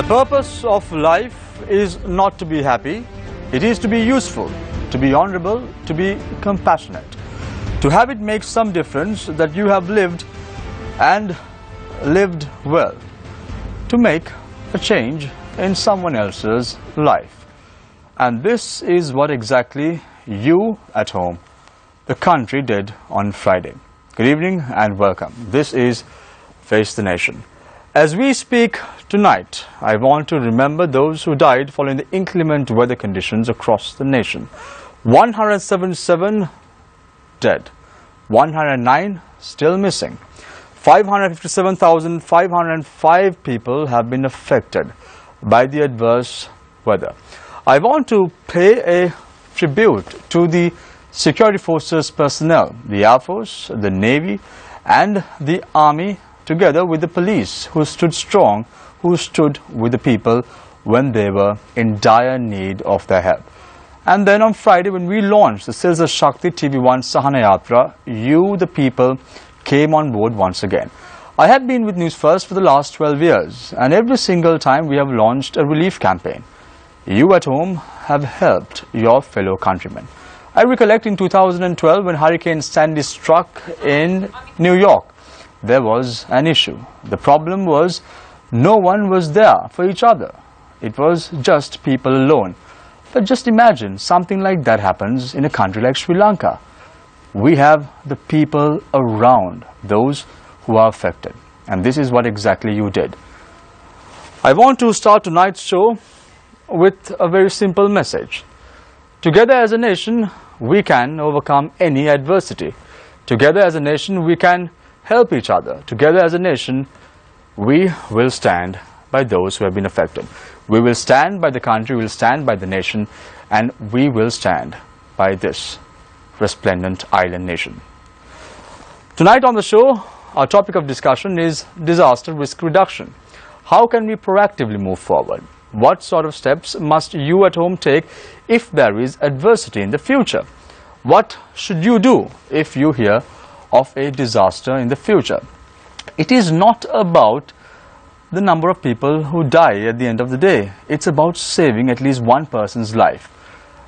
The purpose of life is not to be happy, it is to be useful, to be honorable, to be compassionate, to have it make some difference that you have lived and lived well, to make a change in someone else's life. And this is what exactly you at home, the country, did on Friday. Good evening and welcome. This is Face the Nation. As we speak tonight, I want to remember those who died following the inclement weather conditions across the nation. 177 dead, 109 still missing. 557,505 people have been affected by the adverse weather. I want to pay a tribute to the security forces personnel, the Air Force, the Navy and the Army, together with the police, who stood strong, who stood with the people when they were in dire need of their help. And then on Friday, when we launched the Silsa Shakti TV1 Sahana Yatra, you, the people, came on board once again. I have been with Newsfirst for the last 12 years, and every single time we have launched a relief campaign. You at home have helped your fellow countrymen. I recollect in 2012 when Hurricane Sandy struck in New York. There was an issue. The problem was no one was there for each other. It was just people alone. But just imagine something like that happens in a country like Sri Lanka. We have the people around those who are affected. And this is what exactly you did. I want to start tonight's show with a very simple message. Together as a nation, we can overcome any adversity. Together as a nation, we can help each other. Together as a nation, we will stand by those who have been affected. We will stand by the country, we will stand by the nation, and we will stand by this resplendent island nation. Tonight on the show, our topic of discussion is disaster risk reduction. How can we proactively move forward? What sort of steps must you at home take if there is adversity in the future? What should you do if you hear of a disaster in the future? It is not about the number of people who die at the end of the day. It's about saving at least one person's life.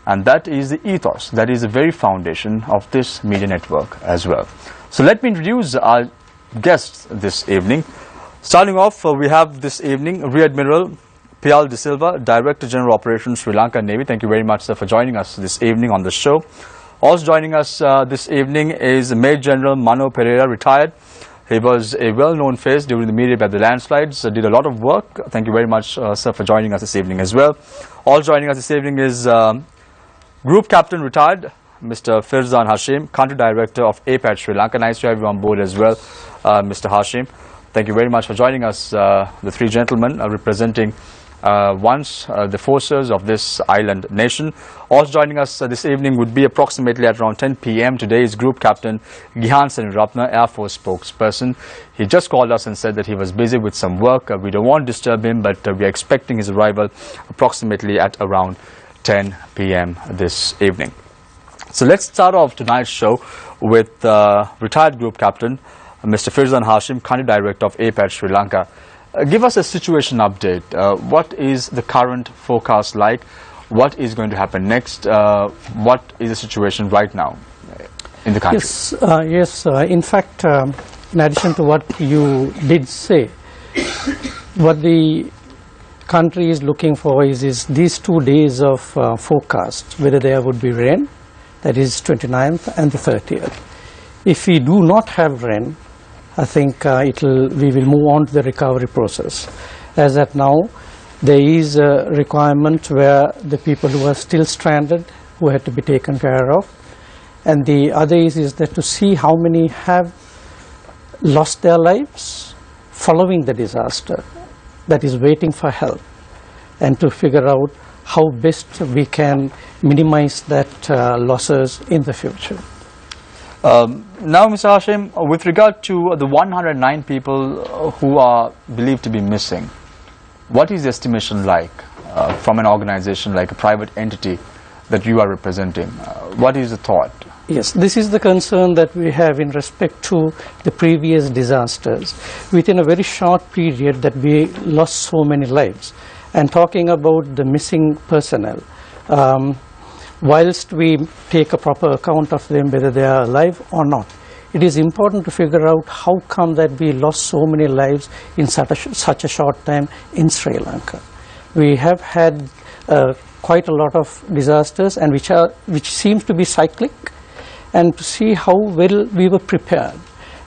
And that is the ethos, that is the very foundation of this media network as well. So let me introduce our guests this evening. Starting off, we have this evening Rear Admiral Pial De Silva, Director General Operations, Sri Lanka Navy. Thank you very much, sir, for joining us this evening on the show. Also joining us this evening is Major General Mano Pereira, retired. He was a well-known face during the media by the landslides, did a lot of work. Thank you very much, sir, for joining us this evening as well. Also joining us this evening is Group Captain, retired, Mr. Firzan Hashim, Country Director of APAT Sri Lanka. Nice to have you on board as well, Mr. Hashim. Thank you very much for joining us, the three gentlemen representing the forces of this island nation. Also joining us this evening would be approximately at around 10 p.m. Today is Group Captain Gihan Senirapna, Air Force spokesperson. He just called us and said that he was busy with some work. We don't want to disturb him, but we are expecting his arrival approximately at around 10 p.m. this evening. So let's start off tonight's show with retired Group Captain Mr. Firzan Hashim, Country Director of APAT Sri Lanka. Give us a situation update. What is the current forecast like? What is going to happen next? What is the situation right now in the country? Yes. In fact, in addition to what you did say, what the country is looking for is these 2 days of forecast, whether there would be rain, that is 29th and the 30th. If we do not have rain, I think we will move on to the recovery process. As at now, there is a requirement where the people who are still stranded, who had to be taken care of, and the other is that to see how many have lost their lives following the disaster, that is waiting for help, and to figure out how best we can minimize that losses in the future. Now, Mr. Hashim, with regard to the 109 people who are believed to be missing, what is the estimation like from an organization like a private entity that you are representing. What is the thought? Yes, this is the concern that we have in respect to the previous disasters. Within a very short period that we lost so many lives. And talking about the missing personnel, whilst we take a proper account of them, whether they are alive or not, it is important to figure out how come that we lost so many lives in such a short time in Sri Lanka. We have had quite a lot of disasters, and which seems to be cyclic, and to see how well we were prepared.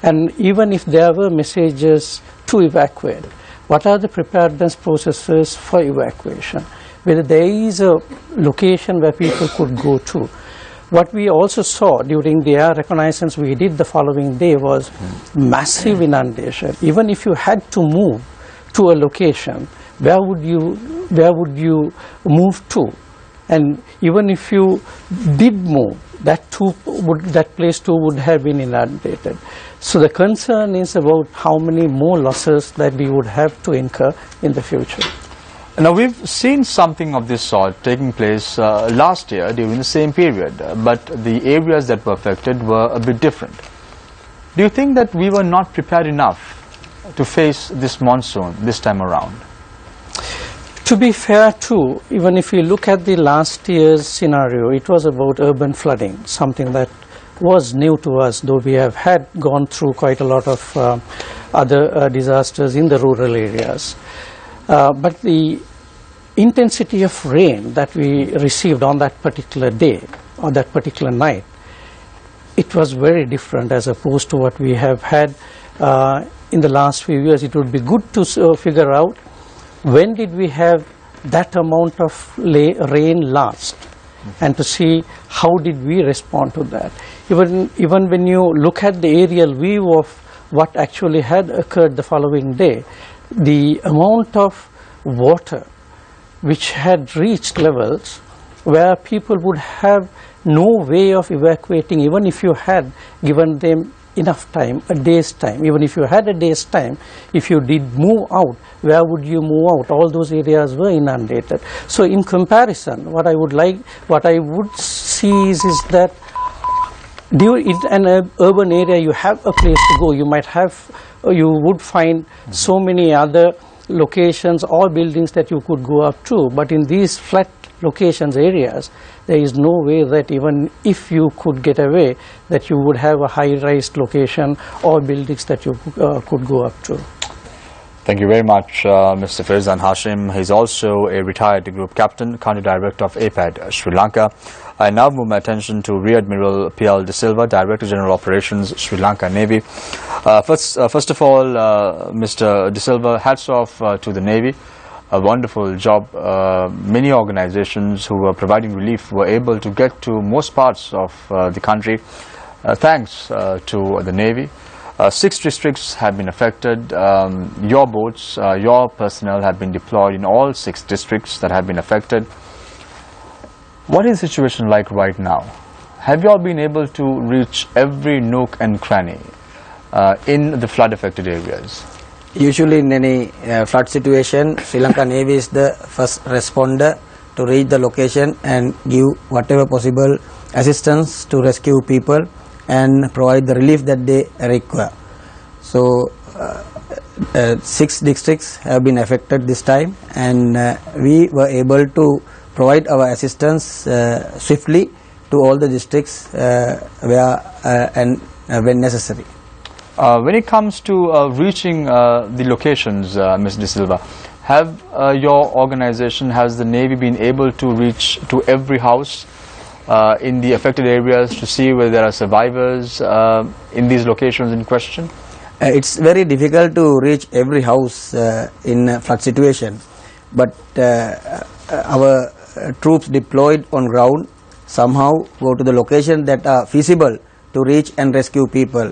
And even if there were messages to evacuate, what are the preparedness processes for evacuation? Whether there is a location where people could go to. What we also saw during the air reconnaissance we did the following day was massive inundation. Even if you had to move to a location, where would you move to? And even if you did move, that place too would have been inundated. So the concern is about how many more losses that we would have to incur in the future. Now, we've seen something of this sort taking place last year during the same period, but the areas that were affected were a bit different. Do you think that we were not prepared enough to face this monsoon this time around? To be fair too, even if you look at the last year's scenario, it was about urban flooding, something that was new to us, though we have had gone through quite a lot of other disasters in the rural areas. But the intensity of rain that we received on that particular day, or that particular night, it was very different as opposed to what we have had in the last few years. It would be good to figure out when did we have that amount of rain last, and to see how did we respond to that. Even when you look at the aerial view of what actually had occurred the following day, the amount of water which had reached levels where people would have no way of evacuating, even if you had given them enough time, a day's time. Even if you had a day's time, if you did move out, where would you move out? All those areas were inundated. So in comparison, what I would see is that in an urban area you have a place to go. You would find so many other locations or buildings that you could go up to, but in these flat locations, areas, there is no way that even if you could get away, that you would have a high-rise location or buildings that you could go up to. Thank you very much, Mr. Faizan Hashim. He's also a retired group captain, country director of APAD, Sri Lanka. I now move my attention to Rear Admiral P.L. De Silva, Director General Operations, Sri Lanka Navy. First of all, Mr. De Silva, hats off to the Navy. A wonderful job. Many organizations who were providing relief were able to get to most parts of the country thanks to the Navy. 6 districts have been affected. Your boats, your personnel have been deployed in all 6 districts that have been affected. What is the situation like right now? Have you all been able to reach every nook and cranny in the flood affected areas? Usually in any flood situation, Sri Lanka Navy is the first responder to reach the location and give whatever possible assistance to rescue people and provide the relief that they require. So 6 districts have been affected this time, and we were able to provide our assistance swiftly to all the districts when necessary. When it comes to reaching the locations, Ms. De Silva, have your organization, has the Navy been able to reach to every house in the affected areas to see whether there are survivors in these locations in question? It's very difficult to reach every house in a flood situation, but our troops deployed on ground somehow go to the location that are feasible to reach and rescue people.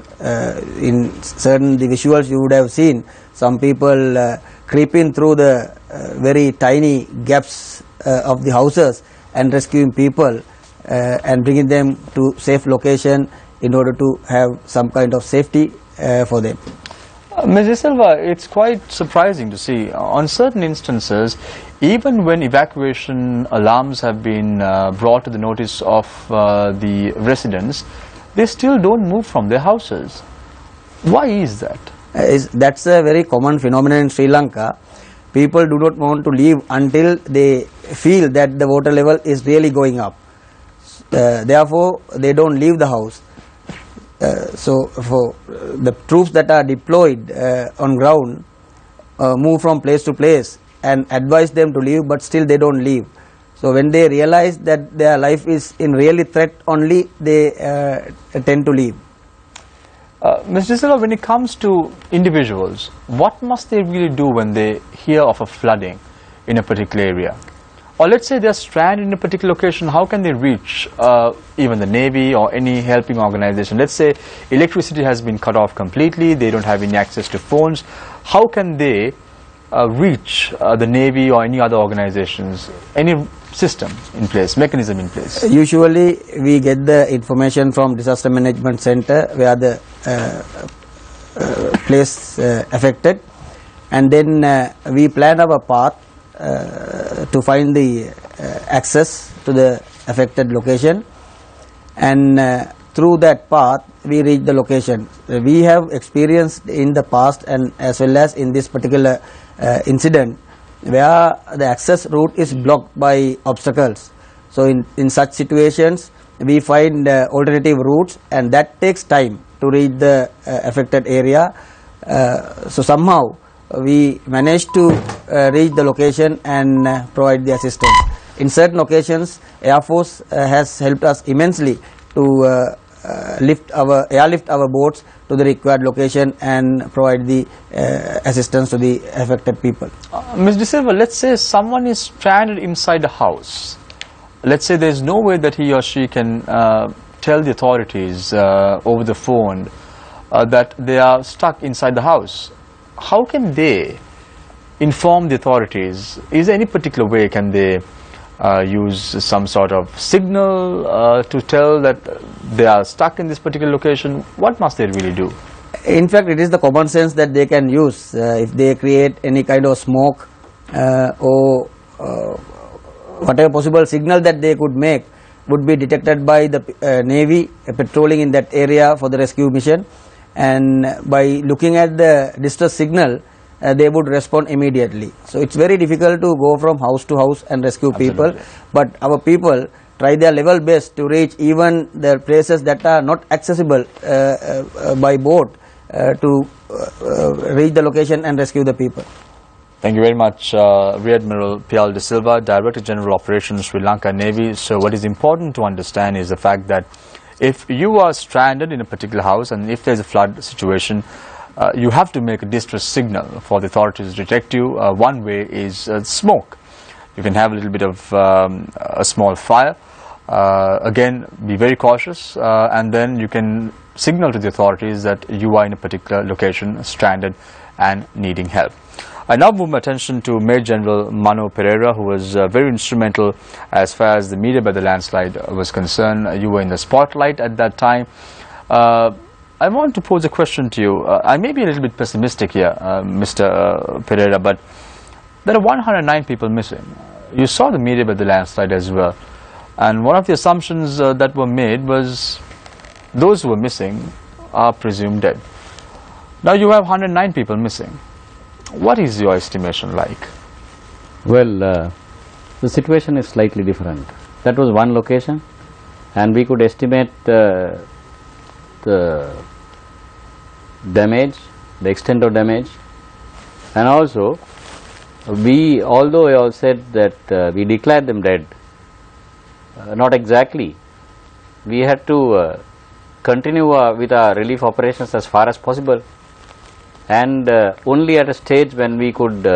In certain the visuals you would have seen some people creeping through the very tiny gaps of the houses and rescuing people and bringing them to safe location in order to have some kind of safety for them. Ms. De Silva, it's quite surprising to see on certain instances even when evacuation alarms have been brought to the notice of the residents, they still don't move from their houses. Why is that? That's a very common phenomenon in Sri Lanka. People do not want to leave until they feel that the water level is really going up. Therefore, they don't leave the house. So, for the troops that are deployed on ground, move from place to place and advise them to leave, but still they don't leave. So, when they realize that their life is in really threat only, they tend to leave. Mr. Silva, when it comes to individuals, what must they really do when they hear of a flooding in a particular area? Or let's say they're stranded in a particular location, how can they reach even the Navy or any helping organization? Let's say electricity has been cut off completely, they don't have any access to phones. How can they reach the Navy or any other organizations? Any system in place, mechanism in place? Usually we get the information from Disaster Management Center where the place affected, and then we plan our path to find the access to the affected location, and through that path we reach the location. We have experienced in the past and as well as in this particular incident where the access route is blocked by obstacles. So in such situations we find alternative routes, and that takes time to reach the affected area. So somehow we managed to reach the location and provide the assistance. In certain occasions, Air Force has helped us immensely to airlift our boats to the required location and provide the assistance to the affected people. Ms. De Silva, let's say someone is stranded inside a house. Let's say there's no way that he or she can tell the authorities over the phone that they are stuck inside the house. How can they inform the authorities? Is there any particular way can they use some sort of signal to tell that they are stuck in this particular location? What must they really do? In fact, it is the common sense that they can use. If they create any kind of smoke or whatever possible signal that they could make would be detected by the Navy patrolling in that area for the rescue mission, and by looking at the distress signal they would respond immediately. So it's very difficult to go from house to house and rescue people, but our people try their level best to reach even the places that are not accessible by boat to reach the location and rescue the people. Thank you very much, Rear Admiral Pial De Silva, Director General Operations, Sri Lanka Navy. So what is important to understand is the fact that if you are stranded in a particular house and if there's a flood situation, you have to make a distress signal for the authorities to detect you. One way is smoke. You can have a little bit of a small fire. Again, be very cautious, and then you can signal to the authorities that you are in a particular location, stranded and needing help. I now move my attention to Major General Mano Pereira, who was very instrumental as far as the media by the landslide was concerned. You were in the spotlight at that time. I want to pose a question to you. I may be a little bit pessimistic here, Mr. Pereira, but there are 109 people missing. You saw the media by the landslide as well. And one of the assumptions that were made was those who were missing are presumed dead. Now you have 109 people missing. What is your estimation like? Well, the situation is slightly different. That was one location, and we could estimate the damage, the extent of damage, and also although I said that we declared them dead, not exactly. We had to continue with our relief operations as far as possible, and only at a stage when we could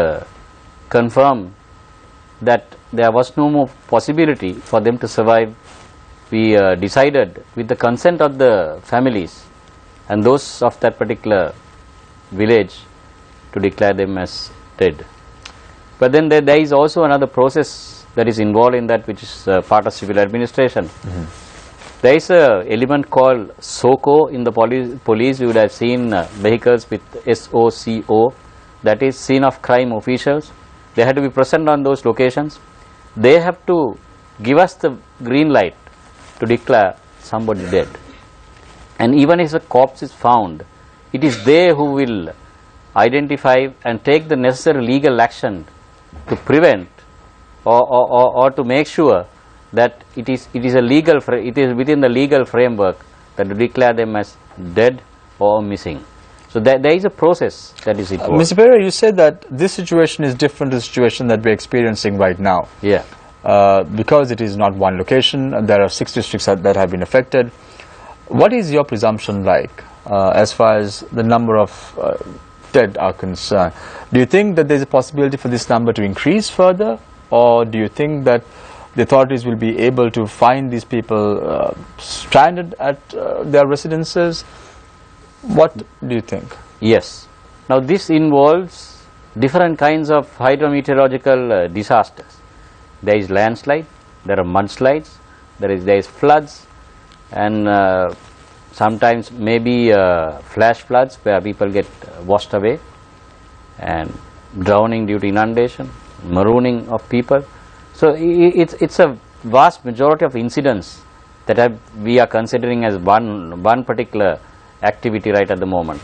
confirm that there was no more possibility for them to survive, we decided, with the consent of the families and those of that particular village, to declare them as dead. But then there is also another process that is involved in that, which is part of civil administration. There is a element called SOCO in the police. You would have seen vehicles with SOCO, that is scene of crime officials. they have to be present on those locations. They have to give us the green light to declare somebody dead. And even if a corpse is found, it is they who will identify and take the necessary legal action to prevent or to make sure that it is within the legal framework that to declare them as dead or missing. So there is a process that is involved. Mr. Pereira, you said that this situation is different to the situation that we're experiencing right now. Yeah. Because it is not one location, there are 6 districts that have been affected. What is your presumption like as far as the number of dead are concerned? Do you think that there's a possibility for this number to increase further, or do you think that the authorities will be able to find these people stranded at their residences? What do you think? Yes. Now this involves different kinds of hydrometeorological disasters. There is landslide, there are mudslides, there is floods, and sometimes maybe flash floods where people get washed away, and drowning due to inundation, marooning of people. So it's a vast majority of incidents that we are considering as one particular activity right at the moment.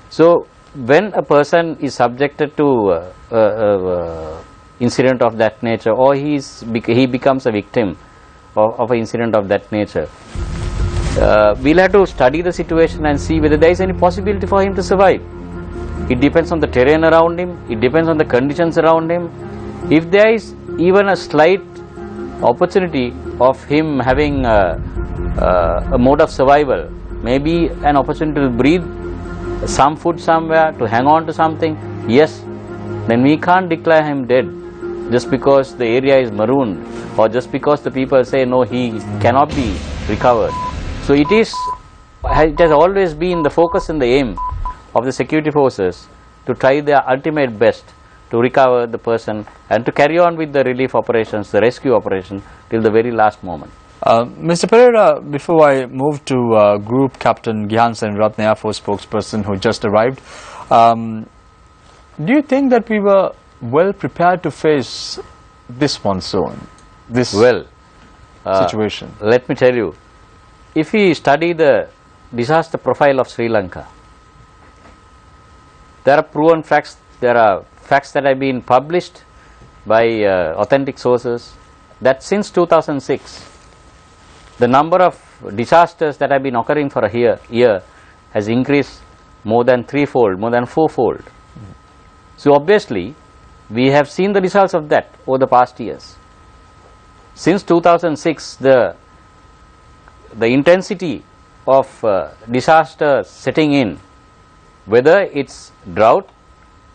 So when a person is subjected to incident of that nature, or he becomes a victim of an incident of that nature, we'll have to study the situation and see whether there is any possibility for him to survive. It depends on the terrain around him, it depends on the conditions around him. If there is even a slight opportunity of him having a mode of survival, maybe an opportunity to breathe some food somewhere, to hang on to something, yes, then we can't declare him dead just because the area is marooned, or just because the people say no, he cannot be recovered. So it has always been the focus and the aim of the security forces to try their ultimate best to recover the person and to carry on with the relief operations, the rescue operation, till the very last moment. Mr. Pereira, before I move to Group Captain Gyan Senratne, Air Force spokesperson who just arrived, do you think that we were well prepared to face this monsoon, this situation? Let me tell you, if we study the disaster profile of Sri Lanka, there are proven facts, there are facts that have been published by authentic sources, that since 2006, the number of disasters that have been occurring for a year has increased more than threefold, more than fourfold. So obviously, we have seen the results of that over the past years. Since 2006, the intensity of disasters setting in, whether it's drought,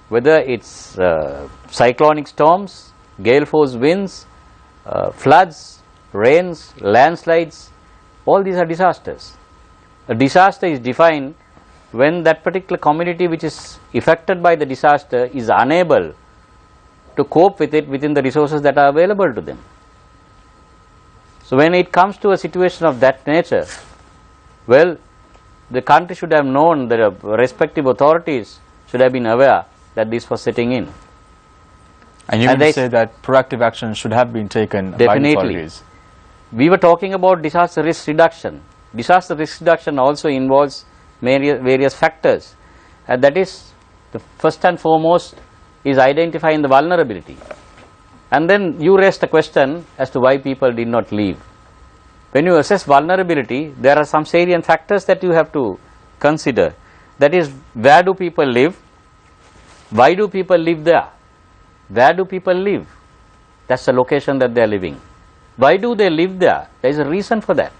whether it's cyclonic storms, gale force winds, floods, rains, landslides, all these are disasters. A disaster is defined when that particular community which is affected by the disaster is unable to cope with it within the resources that are available to them. So when it comes to a situation of that nature, well, the country should have known, the respective authorities should have been aware that this was setting in. And you would say that proactive action should have been taken by the authorities? We were talking about disaster risk reduction. Disaster risk reduction also involves various factors, and that is, the first and foremost is identifying the vulnerability. And then you raised the question as to why people did not leave. When you assess vulnerability, there are some salient factors that you have to consider. That is, where do people live? Why do people live there? Where do people live? That's the location that they are living. Why do they live there? There is a reason for that.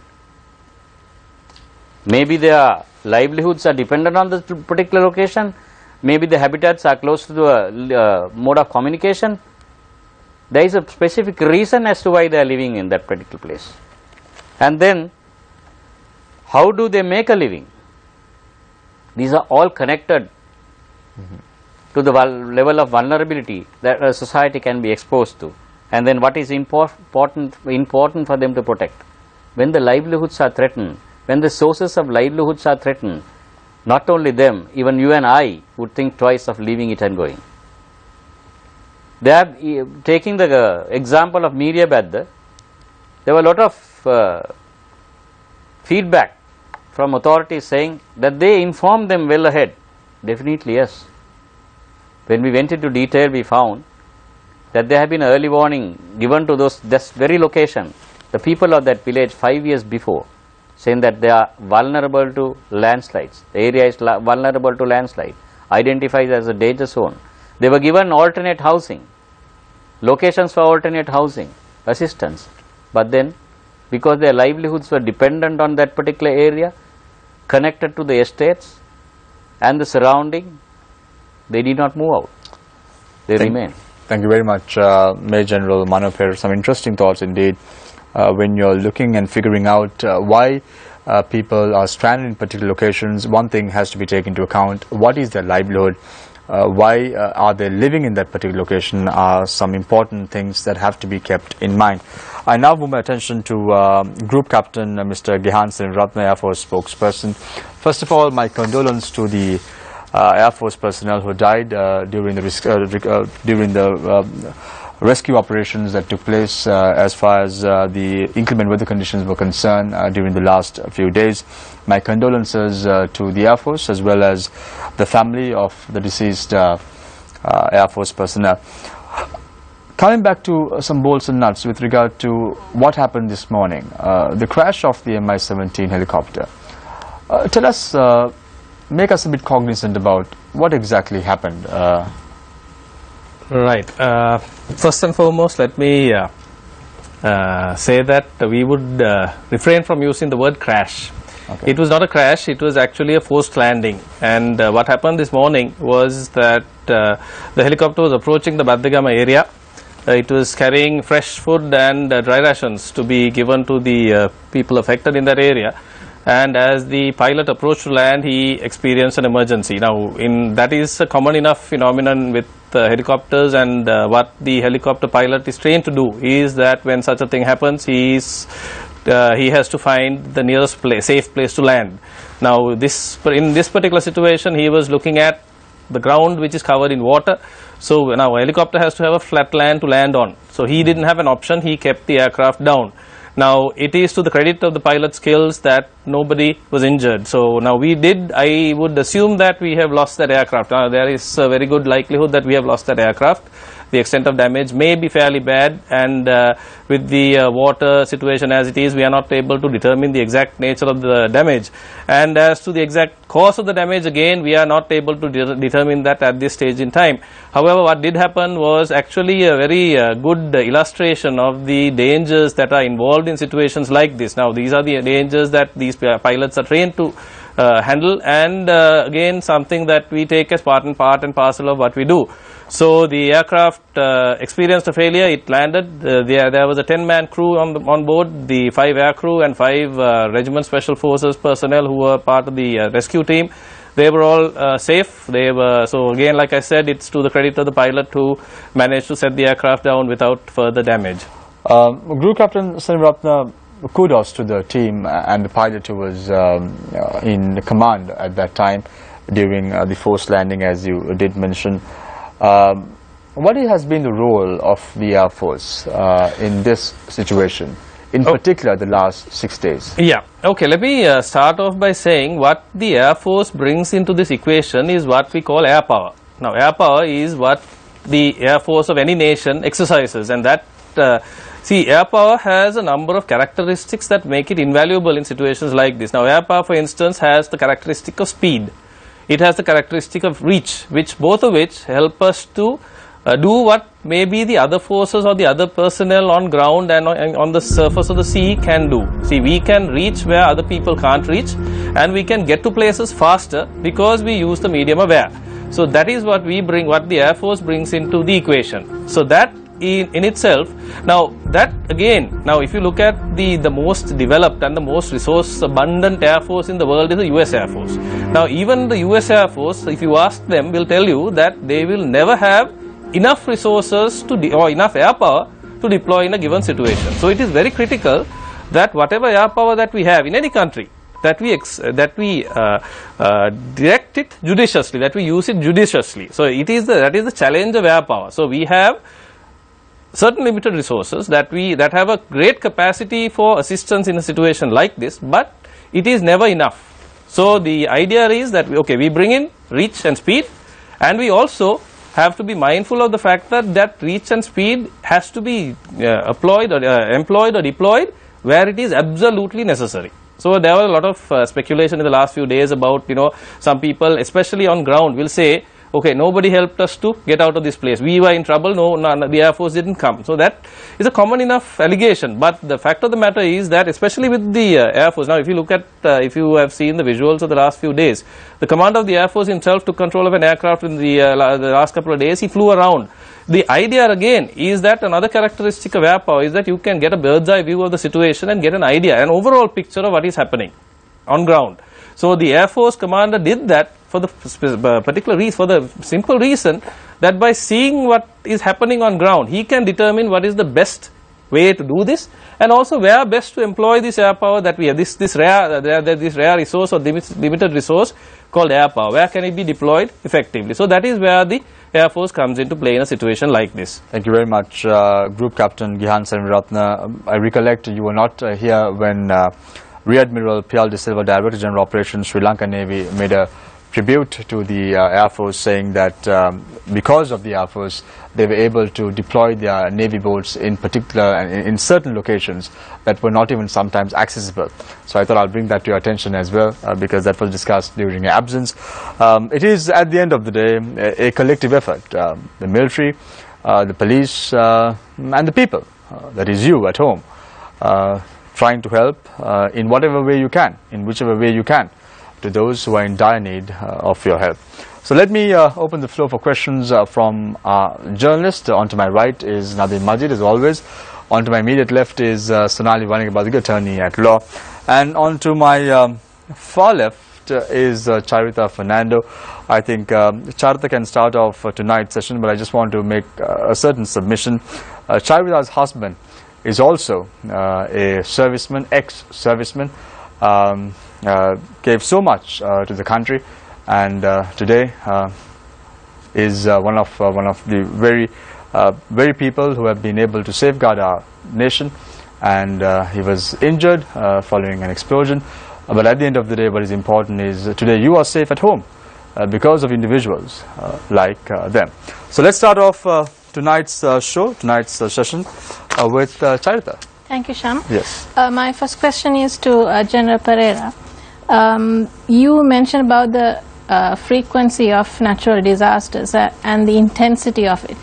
Maybe their livelihoods are dependent on the particular location. Maybe the habitats are close to the mode of communication. There is a specific reason as to why they are living in that particular place. And then, how do they make a living? These are all connected to the level of vulnerability that a society can be exposed to. And then what is important for them to protect? When the livelihoods are threatened, when the sources of livelihoods are threatened, not only them, even you and I would think twice of leaving it and going. They have, taking the example of Media Badda, there were a lot of feedback from authorities saying that they informed them well ahead. Definitely yes. When we went into detail, we found that there had been early warning given to this very location, the people of that village 5 years before, saying that they are vulnerable to landslides. The area is vulnerable to landslide, identified as a danger zone. They were given alternate housing, locations for alternate housing, assistance. But then, because their livelihoods were dependent on that particular area, connected to the estates and the surrounding, they did not move out. They remain. Thank you very much, Major General Manopher. Some interesting thoughts indeed. When you're looking and figuring out why people are stranded in particular locations, one thing has to be taken into account: what is their livelihood? Why are they living in that particular location? Are some important things that have to be kept in mind. I now move my attention to Group Captain Mr. Gihan Srinratna, Air Force spokesperson. First of all, my condolence to the Air Force personnel who died during the rescue operations that took place as far as the inclement weather conditions were concerned during the last few days. My condolences to the Air Force as well as the family of the deceased Air Force personnel. Coming back to some bolts and nuts with regard to what happened this morning, the crash of the Mi-17 helicopter. Tell us, make us a bit cognizant about what exactly happened. Right. First and foremost, let me say that we would refrain from using the word crash. Okay. It was not a crash, it was actually a forced landing. And what happened this morning was that the helicopter was approaching the Baddagama area. It was carrying fresh food and dry rations to be given to the people affected in that area. And as the pilot approached to land, he experienced an emergency. Now, that is a common enough phenomenon with helicopters, and what the helicopter pilot is trained to do is that when such a thing happens, he has to find the nearest safe place to land. Now, in this particular situation, he was looking at the ground which is covered in water. So now a helicopter has to have a flat land to land on. So he didn't have an option, he kept the aircraft down. Now, it is to the credit of the pilot's skills that nobody was injured. So now I would assume that we have lost that aircraft. Now, there is a very good likelihood that we have lost that aircraft. The extent of damage may be fairly bad, and with the water situation as it is, we are not able to determine the exact nature of the damage. And as to the exact cause of the damage, again, we are not able to determine that at this stage in time. However, what did happen was actually a very good illustration of the dangers that are involved in situations like this. Now, these are the dangers that these pilots are trained to handle, and again, something that we take as part and parcel of what we do. So the aircraft experienced a failure. It landed. There was a 10-man crew on board, the 5 air crew and 5 Regiment Special Forces personnel who were part of the rescue team. They were all safe. So again, like I said, it's to the credit of the pilot who managed to set the aircraft down without further damage. Group Captain Srinratna, kudos to the team and the pilot who was in command at that time during the forced landing, as you did mention. What has been the role of the Air Force in this situation, in particular the last 6 days? Yeah, okay, let me start off by saying what the Air Force brings into this equation is what we call air power. Now, air power is what the Air Force of any nation exercises, and that see, air power has a number of characteristics that make it invaluable in situations like this. Now, air power, for instance, has the characteristic of speed. It has the characteristic of reach, both of which help us to do what maybe the other forces or the other personnel on ground and on the surface of the sea can do. See, we can reach where other people can't reach, and we can get to places faster because we use the medium of air. So that is what we bring, what the Air Force brings into the equation. So that in itself, now that again, now if you look at the most developed and the most resource abundant Air Force in the world is the US Air Force. Now, even the US Air Force, if you ask them, will tell you that they will never have enough resources or enough air power to deploy in a given situation. So it is very critical that whatever air power that we have in any country, that we direct it judiciously, that we use it judiciously. So it is that is the challenge of air power. So we have certain limited resources that have a great capacity for assistance in a situation like this, but it is never enough. So the idea is that we bring in reach and speed, and we also have to be mindful of the fact that reach and speed has to be employed or deployed where it is absolutely necessary. So there was a lot of speculation in the last few days about, some people, especially on ground, will say, okay, nobody helped us to get out of this place. We were in trouble. No, the Air Force didn't come. So that is a common enough allegation. But the fact of the matter is that, especially with the Air Force, now if you look at, if you have seen the visuals of the last few days, the commander of the Air Force himself took control of an aircraft in the last couple of days. He flew around. The idea again is that another characteristic of air power is that you can get a bird's eye view of the situation and get an idea, an overall picture of what is happening on ground. So the Air Force commander did that for the particular reason, for the simple reason that by seeing what is happening on ground, he can determine what is the best way to do this, and also where best to employ this air power that we have, this rare resource or limited resource called air power. Where can it be deployed effectively? So that is where the Air Force comes into play in a situation like this. Thank you very much, Group Captain Gihan Senviratna. I recollect you were not here when Rear Admiral P.L. De Silva, Director General Operations, Sri Lanka Navy, made a tribute to the Air Force, saying that because of the Air Force, they were able to deploy their Navy boats in particular and in certain locations that were not even sometimes accessible. So I thought I'll bring that to your attention as well, because that was discussed during your absence. It is, at the end of the day, a collective effort. The military, the police, and the people, that is you at home, trying to help in whatever way you can, in whichever way you can, to those who are in dire need of your help. So let me open the floor for questions from our journalist. On to my right is Nadim Majid, as always. On to my immediate left is Sonali Vanigabadhi, attorney at law. And on to my far left is Charita Fernando. I think Charita can start off tonight's session, but I just want to make a certain submission. Charita's husband is also a serviceman, ex-serviceman, gave so much to the country, and today is one of the very people who have been able to safeguard our nation. And he was injured following an explosion. But at the end of the day, what is important is today you are safe at home because of individuals like them. So let's start off tonight's session with Charita. Thank you, Sham. Yes. My first question is to General Pereira. You mentioned about the frequency of natural disasters and the intensity of it.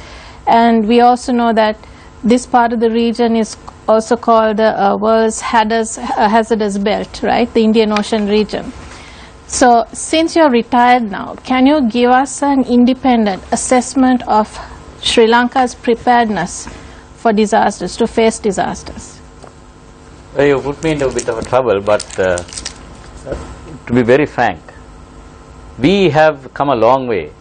And we also know that this part of the region is also called the world's hazardous belt, right? The Indian Ocean region. So since you're retired now, can you give us an independent assessment of Sri Lanka's preparedness for disasters, to face disasters? Well, you put me into a bit of a trouble, but to be very frank, we have come a long way.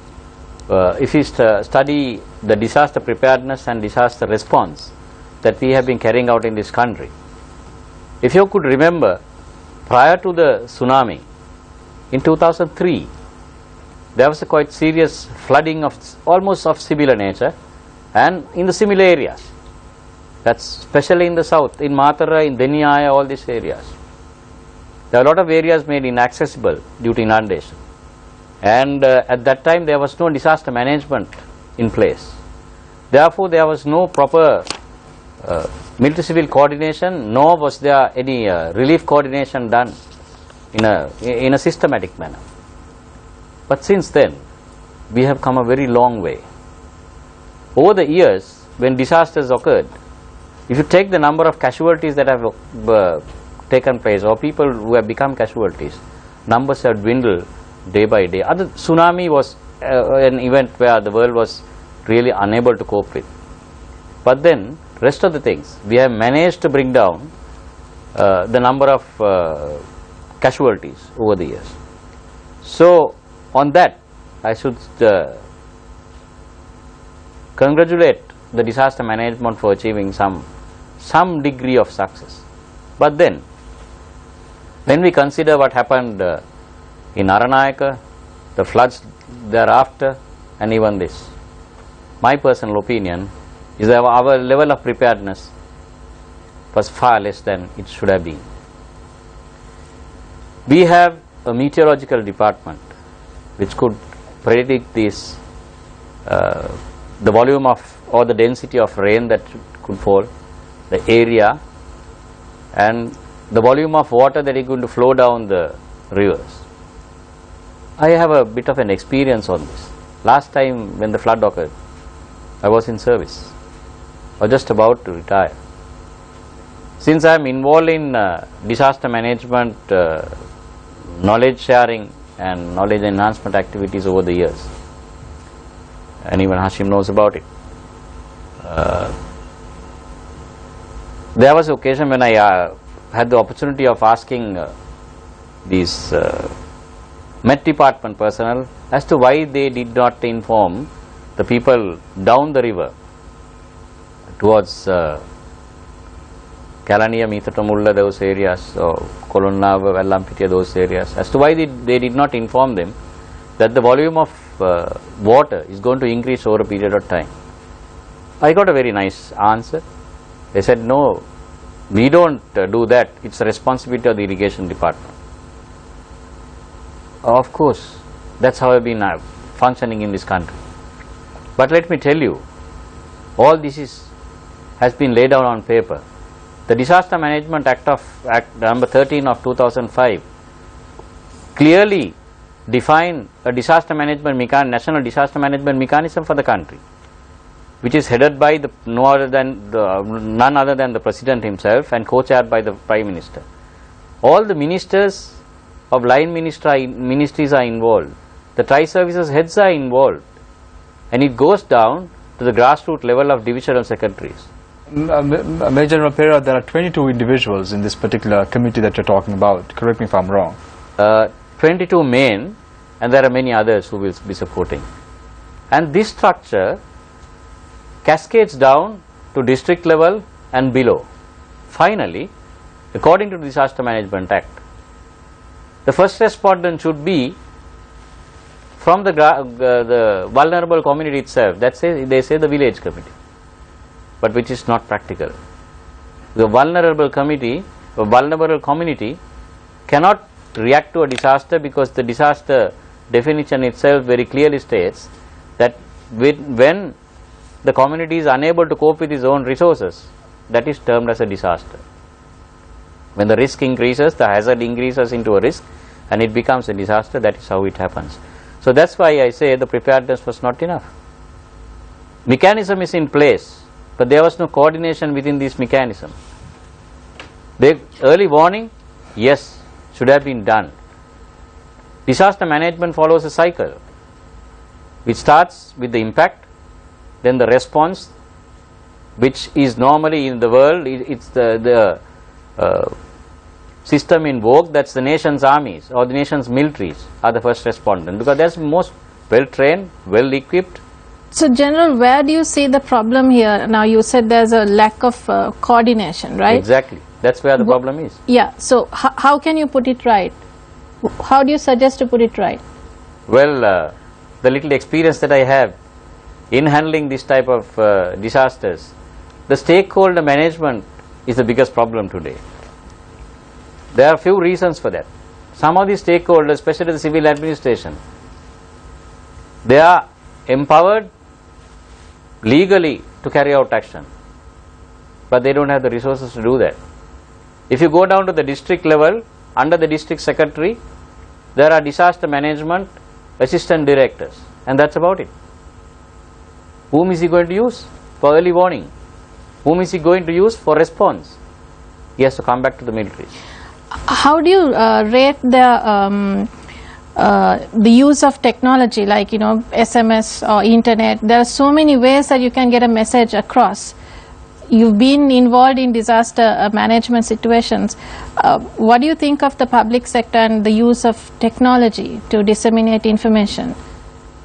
If you study the disaster preparedness and disaster response that we have been carrying out in this country, if you could remember, prior to the tsunami in 2003, there was a quite serious flooding of almost of similar nature, and in the similar areas. That's especially in the south, in Matara, in Deniaya, all these areas. There are a lot of areas made inaccessible due to inundation. And at that time there was no disaster management in place. Therefore, there was no proper military-civil coordination, nor was there any relief coordination done in a systematic manner. But since then, we have come a very long way. Over the years, when disasters occurred, if you take the number of casualties that have taken place, or people who have become casualties, numbers have dwindled day by day. Tsunami was an event where the world was really unable to cope with. But then, rest of the things, we have managed to bring down the number of casualties over the years. So, on that, I should congratulate the disaster management for achieving some degree of success. But then, When we consider what happened in Aranayaka, the floods thereafter, and even this, my personal opinion is that our level of preparedness was far less than it should have been. We have a meteorological department which could predict this, the volume of or the density of rain that could fall, the area, and the volume of water that is going to flow down the rivers. I have a bit of an experience on this. Last time when the flood occurred, I was in service, I was just about to retire. Since I am involved in disaster management, knowledge sharing and knowledge enhancement activities over the years, and even Hashim knows about it. There was an occasion when I had the opportunity of asking these Met Department personnel as to why they did not inform the people down the river towards Kalaniya, Mithatamulla, those areas, or Kolonnava, Vellampitiya, those areas, as to why they did not inform them that the volume of water is going to increase over a period of time. I got a very nice answer. They said, no, we don't do that, it's the responsibility of the irrigation department. Of course, that's how I've been functioning in this country. But let me tell you, all this has been laid down on paper. The Disaster Management Act number 13 of 2005 clearly defined a disaster management national disaster management mechanism for the country, which is headed by none other than the President himself and co-chaired by the Prime Minister. All the ministers of line ministries are involved. The tri-services heads are involved, and it goes down to the grassroots level of divisional secretaries. Major General Pereira, there are 22 individuals in this particular committee that you're talking about. Correct me if I'm wrong. 22 men, and there are many others who will be supporting. And this structure cascades down to district level and below. Finally, according to the Disaster Management Act, the first respondent should be from the vulnerable community itself. They say the village committee, but which is not practical. The vulnerable community cannot react to a disaster, because the disaster definition itself very clearly states that when the community is unable to cope with its own resources, that is termed as a disaster. When the risk increases, the hazard increases into a risk, and it becomes a disaster. That is how it happens. So that's why I say the preparedness was not enough. Mechanism is in place, but there was no coordination within this mechanism. The early warning, yes, should have been done. Disaster management follows a cycle, which starts with the impact, then the response, which is normally in the world, it's the system in vogue. That's the nation's armies or the nation's militaries are the first respondent, because that's most well trained, well equipped. So General, where do you see the problem here? Now you said there's a lack of coordination, right? Exactly, that's where the problem is. Yeah, so how can you put it right? How do you suggest to put it right? Well, the little experience that I have in handling this type of disasters, the stakeholder management is the biggest problem today. There are a few reasons for that. Some of the stakeholders, especially the civil administration, they are empowered legally to carry out action, but they don't have the resources to do that. If you go down to the district level, under the district secretary, there are disaster management assistant directors, and that's about it. Whom is he going to use for early warning? Whom is he going to use for response? He has to come back to the military. How do you rate the use of technology, like SMS or internet? There are so many ways that you can get a message across. You've been involved in disaster management situations. What do you think of the public sector and the use of technology to disseminate information?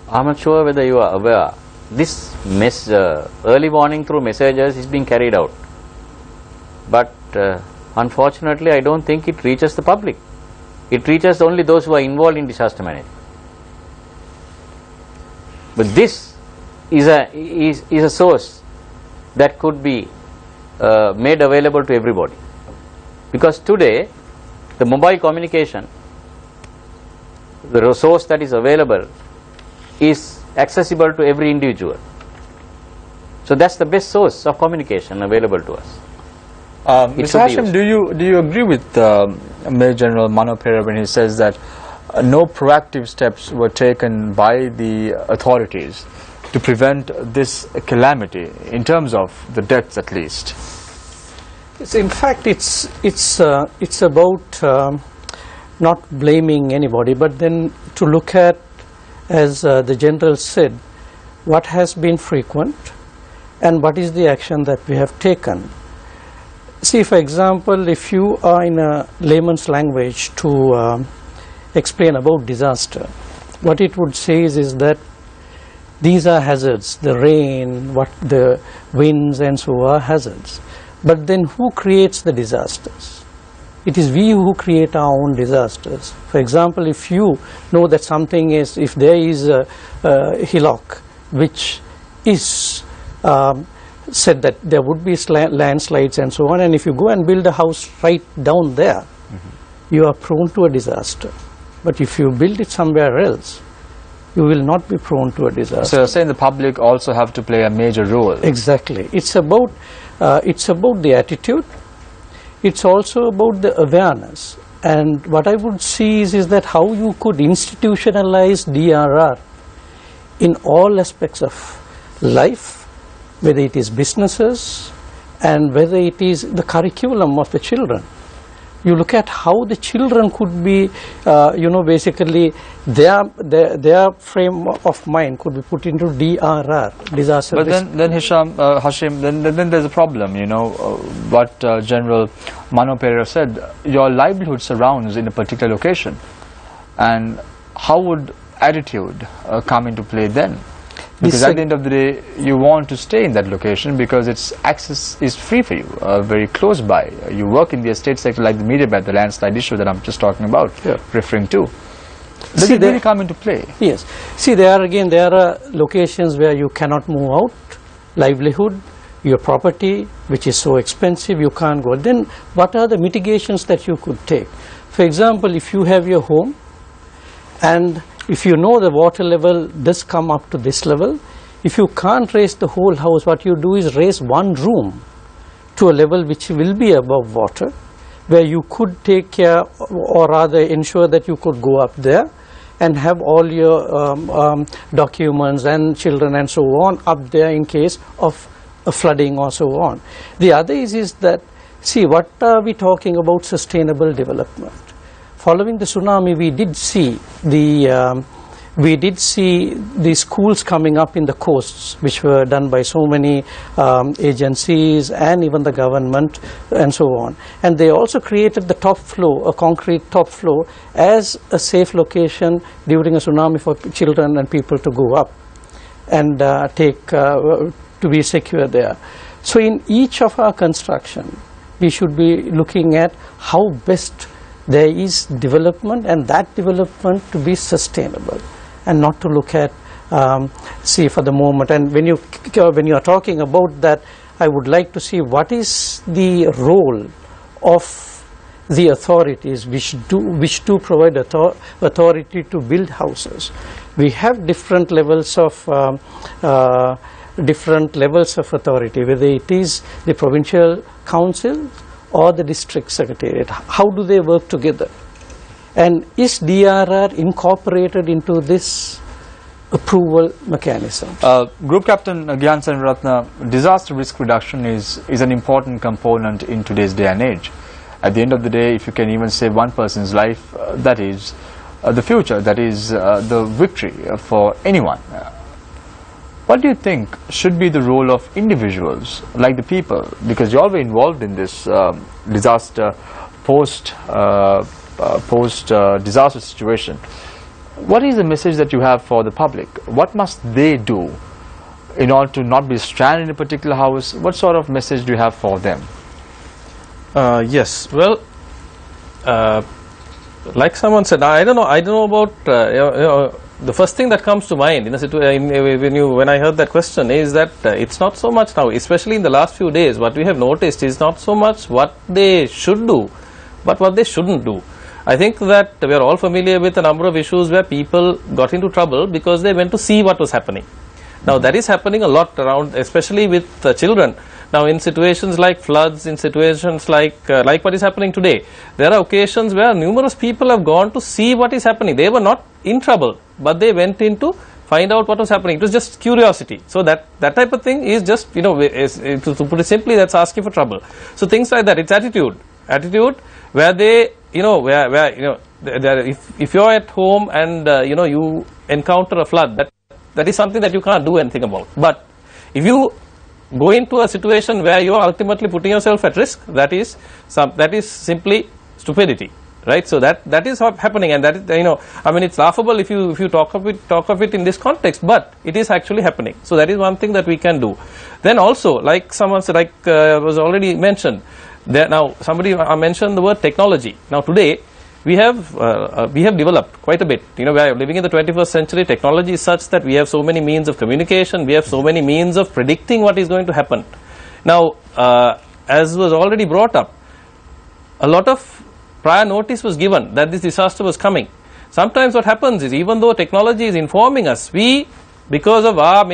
I'm not sure whether you are aware. This early warning through messages is being carried out, but unfortunately I don't think it reaches the public. It reaches only those who are involved in disaster management. But this is a source that could be made available to everybody, because today the mobile communication, the resource that is available, is accessible to every individual. So that's the best source of communication available to us. Mr. Hashim, do you agree with Major General Mano Pereira when he says that no proactive steps were taken by the authorities to prevent this calamity, in terms of the deaths at least? In fact, it's about not blaming anybody, but then to look at, as the General said, what has been frequent and what is the action that we have taken. See, for example, if you are in a layman's language to explain about disaster, what it would say is that these are hazards, the rain, the winds and so are hazards. But then who creates the disasters? It is we who create our own disasters. For example, if you know that something is, if there is a hillock which is said that there would be landslides and so on, and if you go and build a house right down there, you are prone to a disaster. But if you build it somewhere else, you will not be prone to a disaster. So you're saying the public also have to play a major role. Exactly. It's about the attitude. It's also about the awareness. And what I would see is that how you could institutionalize DRR in all aspects of life, whether it is businesses and whether it is the curriculum of the children. You look at how the children could be, basically their frame of mind could be put into DRR, disaster But risk. then Hashim, then there's a problem, what General Mano Pereira said, your livelihood surrounds in a particular location. And how would attitude come into play then? Because at the end of the day, you want to stay in that location because its access is free for you, very close by. You work in the estate sector like the media bed, the landslide issue that I'm just talking about, referring to. Does it really come into play? Yes. See, there are locations where you cannot move out, livelihood, your property, which is so expensive, you can't go. Then what are the mitigations that you could take? For example, if you have your home and if you know the water level does come up to this level, if you can't raise the whole house, what you do is raise one room to a level which will be above water, where you could take care, or rather ensure that you could go up there and have all your documents and children and so on up there in case of a flooding or so on. The other is that, see, what are we talking about? Sustainable development. Following the tsunami, we did see the schools coming up in the coasts, which were done by so many agencies and even the government and so on. And they also created the top floor, a concrete top floor, as a safe location during a tsunami for children and people to go up and to be secure there. So in each of our construction, we should be looking at how best there is development, and that development to be sustainable, and not to look at see for the moment. And when you are talking about that, I would like to see what is the role of the authorities which do provide authority to build houses. We have different levels of authority, whether it is the provincial council or the district secretariat. How do they work together? And is DRR incorporated into this approval mechanism? Group Captain Gyan Ratna, disaster risk reduction is an important component in today's day and age. At the end of the day, if you can even save one person's life, that is the future, that is the victory for anyone. What do you think should be the role of individuals, like the people, because you're already involved in this disaster post-disaster situation? What is the message that you have for the public? What must they do in order to not be stranded in a particular house? What sort of message do you have for them? Yes, well, like someone said, I don't know about the first thing that comes to mind in a situation when I heard that question is that it's not so much now, especially in the last few days. What we have noticed is not so much what they should do, but what they shouldn't do. I think that we are all familiar with a number of issues where people got into trouble because they went to see what was happening. Now that is happening a lot around, especially with children. Now in situations like floods, in situations like what is happening today, there are occasions where numerous people have gone to see what is happening. They were not in trouble, but they went in to find out what was happening. It was just curiosity. So that type of thing is just, to put it simply, that's asking for trouble. So things like that, it's attitude where they, if you're at home and you encounter a flood, that is something that you can't do anything about. But if you go into a situation where you are ultimately putting yourself at risk, that is simply stupidity, right? So that is what happening, and that is, it's laughable if you talk of it in this context, but it is actually happening. So that is one thing that we can do. Then also, like someone said, was already mentioned, now somebody mentioned the word technology. Now today we have developed quite a bit. We are living in the 21st century. Technology is such that we have so many means of communication. We have so many means of predicting what is going to happen. Now, as was already brought up, a lot of prior notice was given that this disaster was coming. Sometimes what happens is, even though technology is informing us, because of our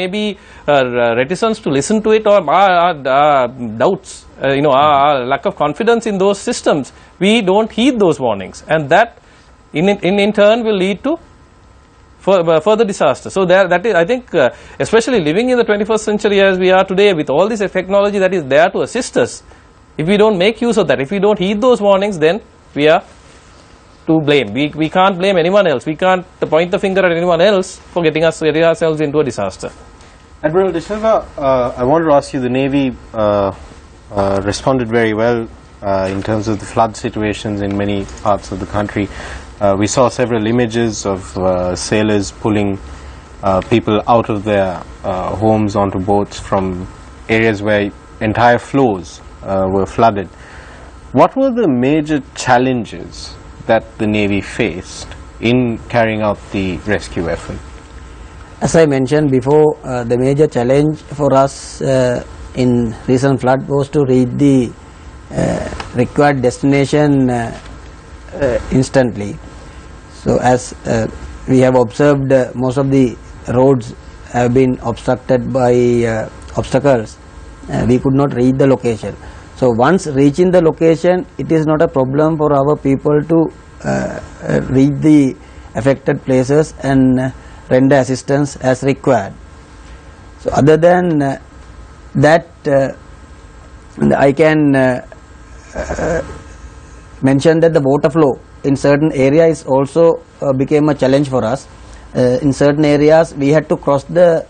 reticence to listen to it, or our doubts, our lack of confidence in those systems, we don't heed those warnings, and that in turn will lead to further disaster. So that is, I think, especially living in the 21st century as we are today, with all this technology that is there to assist us, if we don't make use of that, if we don't heed those warnings, then we are to blame. We can't blame anyone else. We can't point the finger at anyone else for getting ourselves into a disaster. Admiral De Silva, I wanted to ask you, the Navy responded very well in terms of the flood situations in many parts of the country. We saw several images of sailors pulling people out of their homes onto boats from areas where entire floors were flooded. What were the major challenges that the Navy faced in carrying out the rescue effort? As I mentioned before, the major challenge for us in recent flood was to reach the required destination instantly. So as we have observed, most of the roads have been obstructed by obstacles. We could not reach the location. So once reaching the location, it is not a problem for our people to reach the affected places and render assistance as required. So other than that, I can mention that the water flow in certain areas also became a challenge for us. In certain areas we had to cross the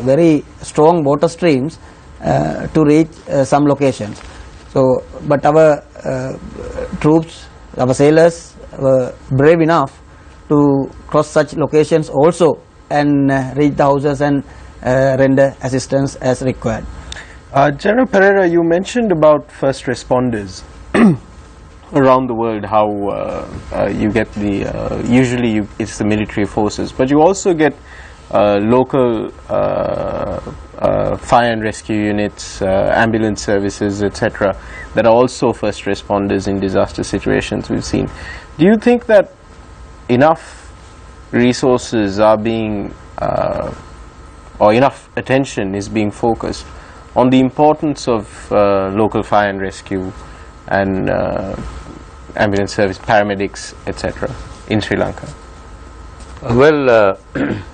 very strong water streams to reach some locations. So, but our troops, our sailors were brave enough to cross such locations also and reach the houses and render assistance as required. General Pereira, you mentioned about first responders around the world, how you get the, usually it's the military forces, but you also get local fire and rescue units, ambulance services, etc., that are also first responders in disaster situations we've seen. Do you think that enough resources are being, or enough attention is being focused on the importance of local fire and rescue and ambulance service, paramedics, etc., in Sri Lanka? Well,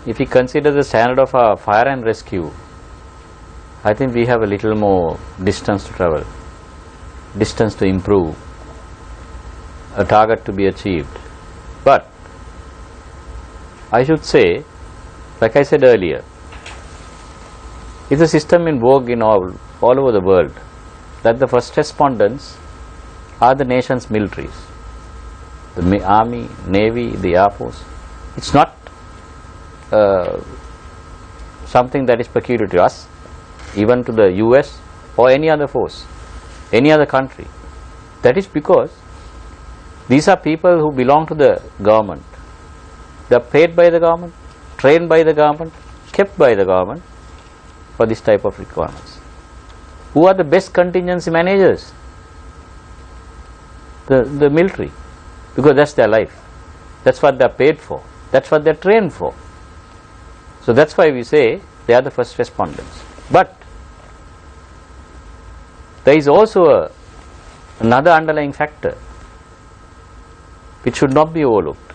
if you consider the standard of our fire and rescue, I think we have a little more distance to travel, distance to improve, a target to be achieved. But I should say, like I said earlier, it's a system in vogue in all over the world, that the first respondents are the nation's militaries, the Army, Navy, the Air Force. It's not something that is peculiar to us, even to the US or any other force, any other country. That is because These are people who belong to the government. They are paid by the government, trained by the government, kept by the government for this type of requirements. Who are the best contingency managers? The military, because that's their life. That's what they are paid for. That's what they are trained for. So that's why we say they are the first responders. But there is also another underlying factor which should not be overlooked.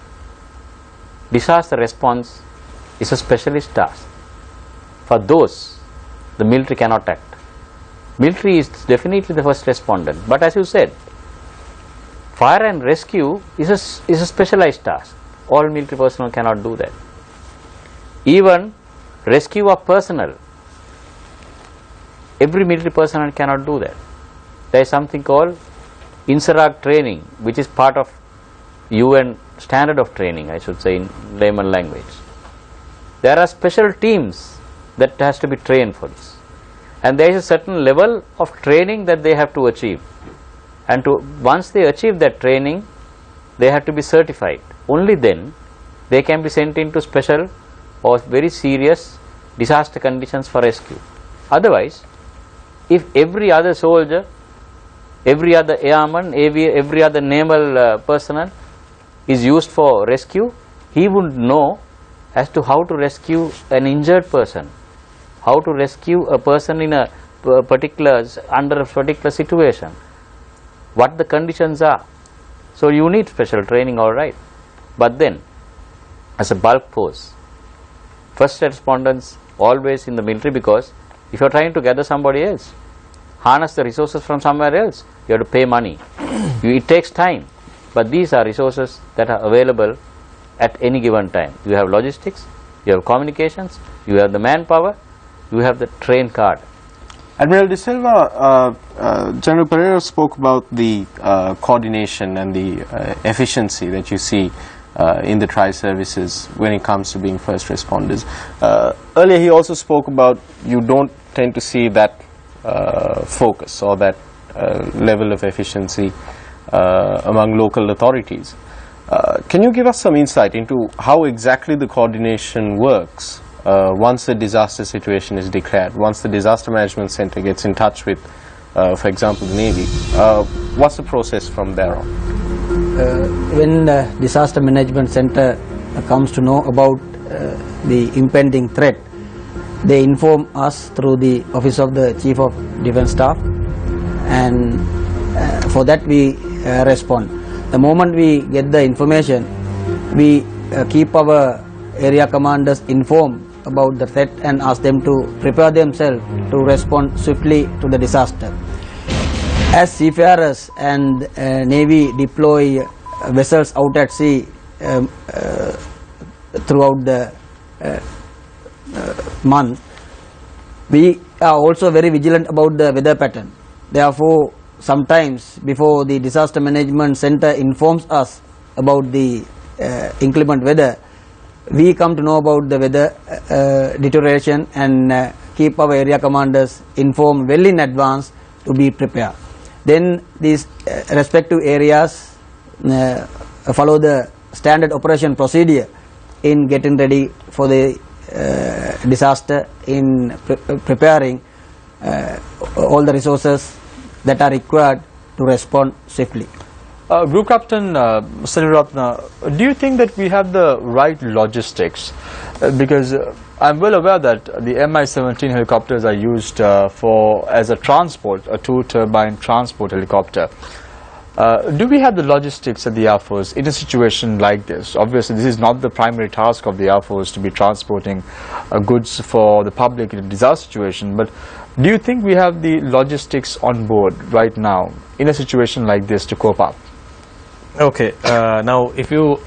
Disaster response is a specialist task. For those, the military cannot act. Military is definitely the first respondent, but as you said, fire and rescue is a specialized task. All military personnel cannot do that. Even rescue of personnel, every military personnel cannot do that. There is something called INSARAG training, which is part of UN standard of training, I should say in layman language. There are special teams that has to be trained for this, and there is a certain level of training that they have to achieve, and once they achieve that training, they have to be certified. Only then they can be sent into special or very serious disaster conditions for rescue. Otherwise, if every other soldier, every other airman, every other naval personnel is used for rescue, he wouldn't know as to how to rescue an injured person, how to rescue a person in a particular, under a particular situation, what the conditions are. So you need special training, all right. But then, as a bulk force, first responders always in the military, because if you are trying to gather somebody else, harness the resources from somewhere else, you have to pay money. It takes time. But these are resources that are available at any given time. You have logistics, you have communications, you have the manpower, you have the train card. Admiral De Silva, General Pereira spoke about the coordination and the efficiency that you see in the tri-services when it comes to being first responders. Earlier he also spoke about you don't tend to see that focus or that level of efficiency among local authorities. Can you give us some insight into how exactly the coordination works once the disaster situation is declared, once the Disaster Management Center gets in touch with, for example, the Navy? What's the process from there on? When the Disaster Management Center comes to know about the impending threat, they inform us through the Office of the Chief of Defence Staff, and for that we respond. The moment we get the information, we keep our area commanders informed about the threat and ask them to prepare themselves to respond swiftly to the disaster. As seafarers and Navy deploy vessels out at sea throughout the month, we are also very vigilant about the weather pattern. Therefore, sometimes before the Disaster Management Center informs us about the inclement weather, we come to know about the weather deterioration and keep our area commanders informed well in advance to be prepared. Then these respective areas follow the standard operation procedure in getting ready for the disaster, in preparing all the resources that are required to respond swiftly. Group Captain Sariratna, do you think that we have the right logistics? Because I'm well aware that the Mi-17 helicopters are used as a transport, a two-turbine transport helicopter. Do we have the logistics at the Air Force in a situation like this? Obviously, this is not the primary task of the Air Force to be transporting goods for the public in a disaster situation, but do you think we have the logistics on board right now in a situation like this to cope up? Okay, now if you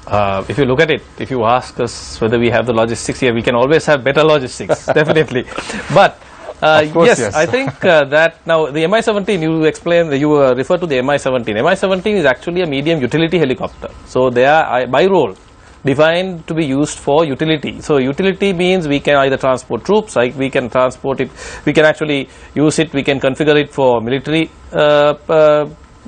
look at it, if you ask us whether we have the logistics here, we can always have better logistics, definitely. But yes, I think that now the Mi-17, you explained, you refer to the Mi-17. Mi-17 is actually a medium utility helicopter. So they are by role defined to be used for utility. So utility means we can either transport troops, like we can transport it, we can actually use it, we can configure it for military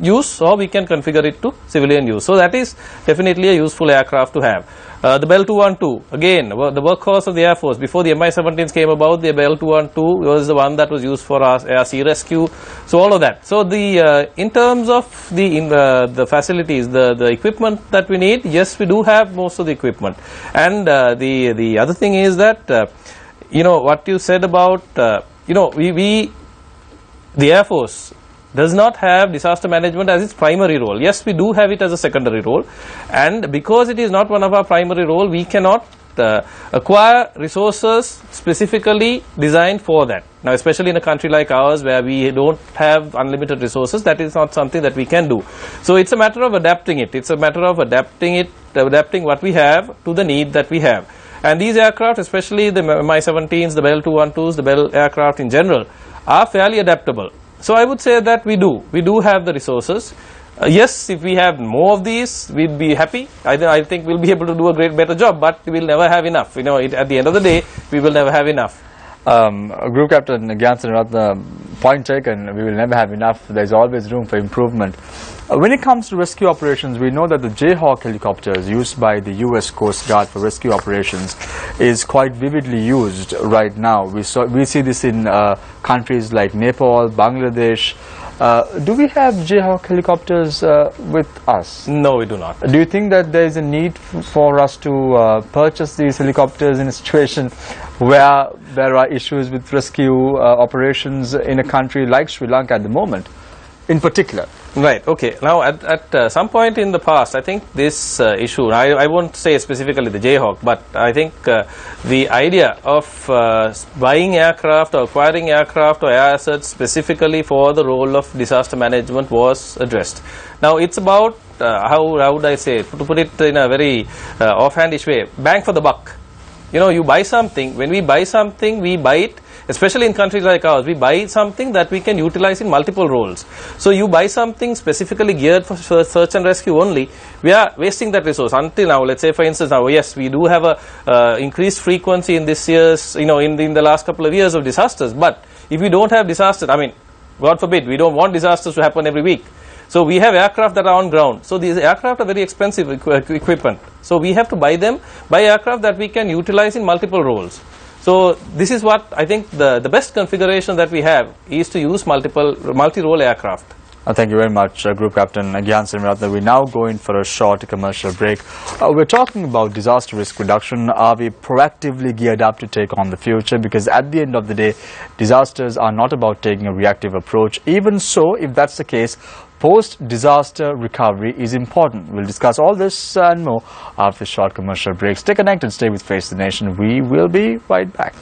use, or we can configure it to civilian use. So that is definitely a useful aircraft to have. The Bell 212, again, the workhorse of the Air Force. Before the Mi-17s came about, the Bell 212 was the one that was used for our air sea rescue. So all of that. So the in terms of the facilities, the equipment that we need, yes, we do have most of the equipment. And the other thing is that you know what you said about you know the Air Force does not have disaster management as its primary role. Yes, we do have it as a secondary role, and because it is not one of our primary role, we cannot acquire resources specifically designed for that. Now, especially in a country like ours where we don't have unlimited resources, that is not something that we can do. So it's a matter of adapting it. It's a matter of adapting what we have to the need that we have. And these aircraft, especially the Mi-17s, the Bell 212s, the Bell aircraft in general, are fairly adaptable. So I would say that we do have the resources. Yes, if we have more of these, we'd be happy. I think we'll be able to do a better job, but we'll never have enough. You know, at the end of the day, we will never have enough. Group Captain Gyansen Ratna, point taken, we will never have enough. There's always room for improvement. When it comes to rescue operations, we know that the Jayhawk helicopters used by the US Coast Guard for rescue operations is quite vividly used right now. We see this in countries like Nepal, Bangladesh. Do we have Jayhawk helicopters with us? No, we do not. Do you think that there is a need for us to purchase these helicopters in a situation where there are issues with rescue operations in a country like Sri Lanka at the moment, in particular? Right. Okay. Now, at some point in the past, I think this issue, I won't say specifically the Jayhawk, but I think the idea of buying aircraft or acquiring aircraft or air assets specifically for the role of disaster management was addressed. Now, it's about, how would I say, to put it in a very offhandish way, bang for the buck. You know, you buy something, when we buy something, we buy it, especially in countries like ours, we buy something that we can utilize in multiple roles. So you buy something specifically geared for search and rescue only, we are wasting that resource. Until now, let's say for instance, now yes, we do have a increased frequency in this year's, you know, in the last couple of years of disasters, but if we don't have disasters, I mean, God forbid, we don't want disasters to happen every week. So we have aircraft that are on ground. So these aircraft are very expensive equipment. So we have to buy aircraft that we can utilize in multiple roles. So this is what I think the best configuration that we have is to use multi-role aircraft. Thank you very much, Group Captain Gyansen Ratna. We now go in for a short commercial break. We're talking about disaster risk reduction. Are we proactively geared up to take on the future? Because at the end of the day, disasters are not about taking a reactive approach. Even so, if that's the case, post-disaster recovery is important. We'll discuss all this and more after short commercial breaks. Stay connected, stay with Face the Nation. We will be right back.